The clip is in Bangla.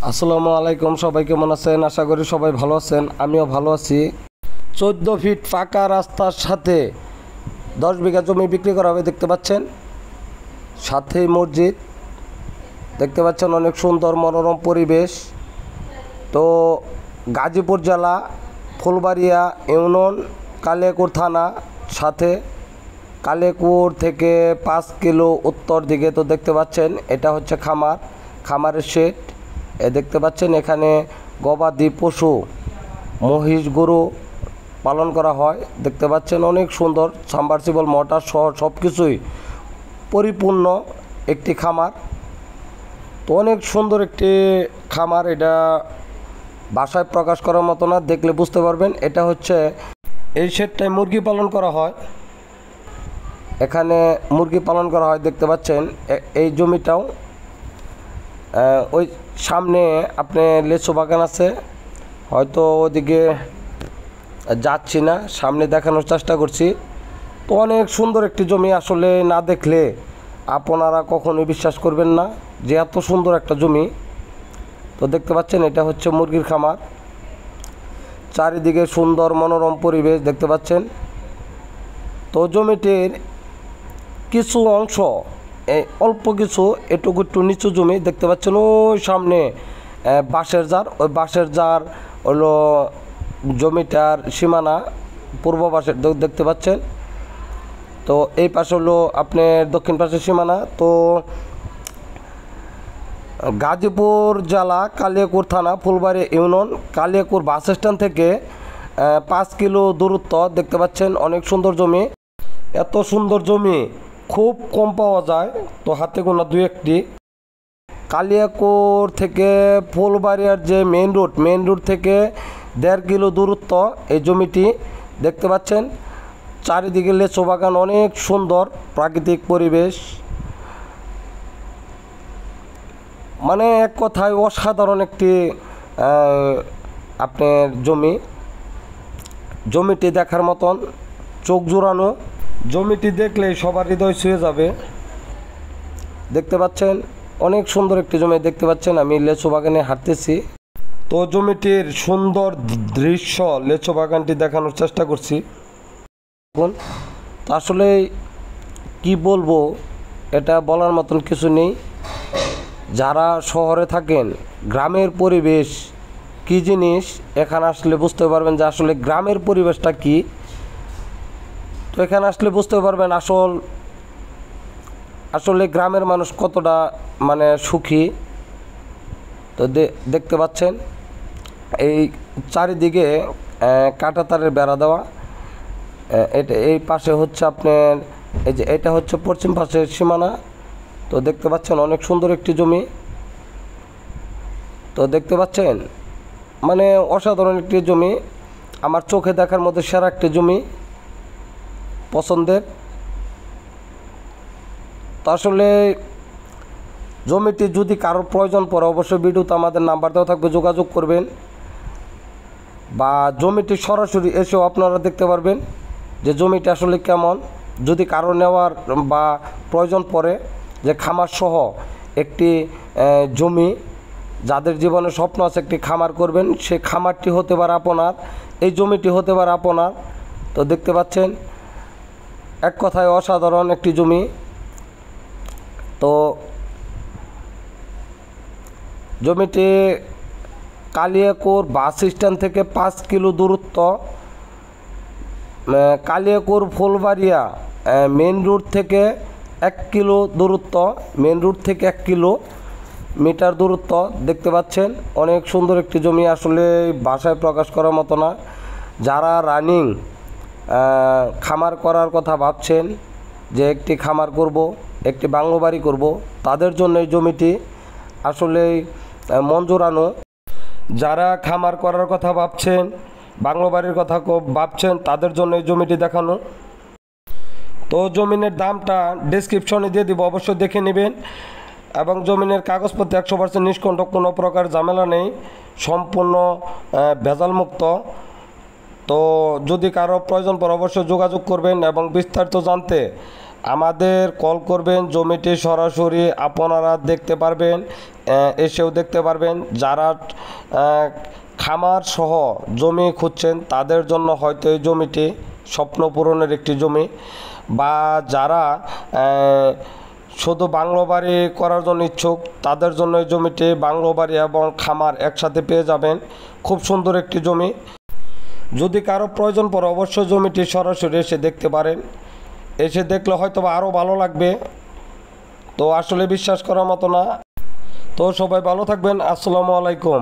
আসসালামু আলাইকুম, সবাই কেমন আছেন? আশা করি সবাই ভালো আছেন, আমিও ভালো আছি। 14 ফিট পাকা রাস্তার সাথে 10 বিঘা জমি বিক্রি করা হবে। দেখতে পাচ্ছেন সাথেই মসজিদ, দেখতে পাচ্ছেন অনেক সুন্দর মনোরম পরিবেশ। তো গাজীপুর জেলা ফুলবাড়িয়া ইউনিয়ন, কালিয়াকৈর থানা, সাথে কালিয়াকৈর থেকে 5 কিলো উত্তর দিকে। তো দেখতে পাচ্ছেন এটা হচ্ছে খামারের শেড। দেখতে পাচ্ছেন এখানে গবাদি পশু, মহিষ, গরু পালন করা হয়। দেখতে পাচ্ছেন অনেক সুন্দর সাবমার্সিবল মোটর সহ সব কিছুই পরিপূর্ণ একটি খামার। তো অনেক সুন্দর একটি খামার, এটা ভাষায় প্রকাশ করার মতো না, দেখলে বুঝতে পারবেন। এটা হচ্ছে এই শেডটায় মুরগি পালন করা হয়, এখানে মুরগি পালন করা হয়। দেখতে পাচ্ছেন এই জমিটাও ওই সামনে আপনি লেচু বাগান আছে, হয়তো ওদিকে যাচ্ছি না, সামনে দেখানোর চেষ্টা করছি। তো অনেক সুন্দর একটি জমি, আসলে না দেখলে আপনারা কখনোই বিশ্বাস করবেন না যে এত সুন্দর একটা জমি। তো দেখতে পাচ্ছেন এটা হচ্ছে মুরগির খামার, চারিদিকে সুন্দর মনোরম পরিবেশ দেখতে পাচ্ছেন। তো জমিটির কিছু অংশ, অল্প কিছু এটুকু একটু নিচু জমি দেখতে পাচ্ছেন। ওই সামনে বাঁশের জার, ওই বাঁশের জার হলো জমিটার সীমানা, পূর্ব পাশে দেখতে পাচ্ছেন। তো এই পাশে হলো আপনার দক্ষিণ পাশের সীমানা। তো গাজীপুর জেলা কালিয়াকৈর থানা Phulbari union, Kaliakair bus stand থেকে 5 কিলো দূরত্ব। দেখতে পাচ্ছেন অনেক সুন্দর জমি। এত সুন্দর জমি খুব কম পাওয়া যায়, তো হাতে গোনা 2-1টি। কালিয়াকৈর থেকে ফুলবাড়িয়ার যে মেন রোড থেকে 1.5 কিলো দূরত্ব এই জমিটি। দেখতে পাচ্ছেন চারিদিকে লেচু বাগান, অনেক সুন্দর প্রাকৃতিক পরিবেশ, মানে এক কথায় অসাধারণ একটি আপনার জমিটি দেখার মতন, চোখ জোড়ানো। জমিটি দেখলে সবার হৃদয় ছুঁয়ে যাবে। দেখতে পাচ্ছেন অনেক সুন্দর একটি জমি। দেখতে পাচ্ছেন আমি লেচু বাগানে হাঁটতেছি, তো জমিটির সুন্দর দৃশ্য লেচু বাগানটি দেখানোর চেষ্টা করছি। এখন তো আসলে কি বলবো, এটা বলার মতন কিছু নেই। যারা শহরে থাকেন, গ্রামের পরিবেশ কি জিনিস এখানে আসলে বুঝতে পারবেন যে আসলে গ্রামের পরিবেশটা কি। তো এখানে আসলে বুঝতে পারবেন আসলে গ্রামের মানুষ কতটা মানে সুখী। তো দেখতে পাচ্ছেন এই চারিদিকে কাঁটা তারের বেড়া দেওয়া। এটা এই পাশে হচ্ছে আপনার এই যে এটা হচ্ছে পশ্চিম পাশের সীমানা। তো দেখতে পাচ্ছেন অনেক সুন্দর একটি জমি। তো দেখতে পাচ্ছেন মানে অসাধারণ একটি জমি, আমার চোখে দেখার মধ্যে সেরা একটি জমি, পছন্দের। তো আসলে জমিটি যদি কারোর প্রয়োজন পড়ে, অবশ্যই ভিডিওতে আমাদের নাম্বার দেওয়া থাকবে, যোগাযোগ করবেন। বা জমিটি সরাসরি এসেও আপনারা দেখতে পারবেন যে জমিটি আসলে কেমন। যদি কারো নেওয়ার বা প্রয়োজন পড়ে যে খামার সহ একটি জমি, যাদের জীবনে স্বপ্ন আছে একটি খামার করবেন, সে খামারটি হতে পারে আপনার, এই জমিটি হতে পারে আপনার। তো দেখতে পাচ্ছেন এক কথায় অসাধারণ একটি জমি। তো জমিটি কালিয়াকৈর বাস স্ট্যান্ড থেকে 5 কিলো দূরত্ব, কালিয়াকৈর ফুলবাড়িয়া মেন রোড থেকে 1 কিলো দূরত্ব, মেন রোড থেকে 1 কিলোমিটার দূরত্ব। দেখতে পাচ্ছেন অনেক সুন্দর একটি জমি, আসলে ভাষায় প্রকাশ করার মতো না। যারা রানিং খামার করার কথা ভাবছেন, যে একটি খামার করব, একটি বাংলো বাড়ি করব, তাদের জন্য এই জমিটি আসলে মন জোড়ানো। যারা খামার করার কথা ভাবছেন, বাংলো বাড়ির কথা ভাবছেন, তাদের জন্য এই জমিটি দেখানো। তো জমিনের দামটা ডেসক্রিপশনে দিয়ে দিব, অবশ্যই দেখে নেবেন। এবং জমিনের কাগজপত্র 100% নিষ্কণ্টক, কোনো প্রকার ঝামেলা নেই, সম্পূর্ণ ভেজালমুক্ত। তো যদি কারো প্রয়োজন পড়ে অবশ্যই যোগাযোগ করবেন এবং বিস্তারিত জানতে আমাদের কল করবেন। জমিটি সরাসরি আপনারা দেখতে পারবেন এসেও দেখতে পারবেন। যারা খামার সহ জমি খুঁজছেন তাদের জন্য হয়তো এই জমিটি স্বপ্ন পূরণের একটি জমি, বা যারা শুধু বাংলো বাড়ি করার জন্য ইচ্ছুক তাদের জন্য এই জমিটি বাংলো বাড়ি এবং খামার একসাথে পেয়ে যাবেন। খুব সুন্দর একটি জমি। যদি কারো প্রয়োজন পড়ে অবশ্যই জমিটি সরাসরি এসে দেখতে পারেন। এসে দেখলে হয়তো বা আরও ভালো লাগবে। তো আসলে বিশ্বাস করার মতো না। তো সবাই ভালো থাকবেন। আসসালামু আলাইকুম।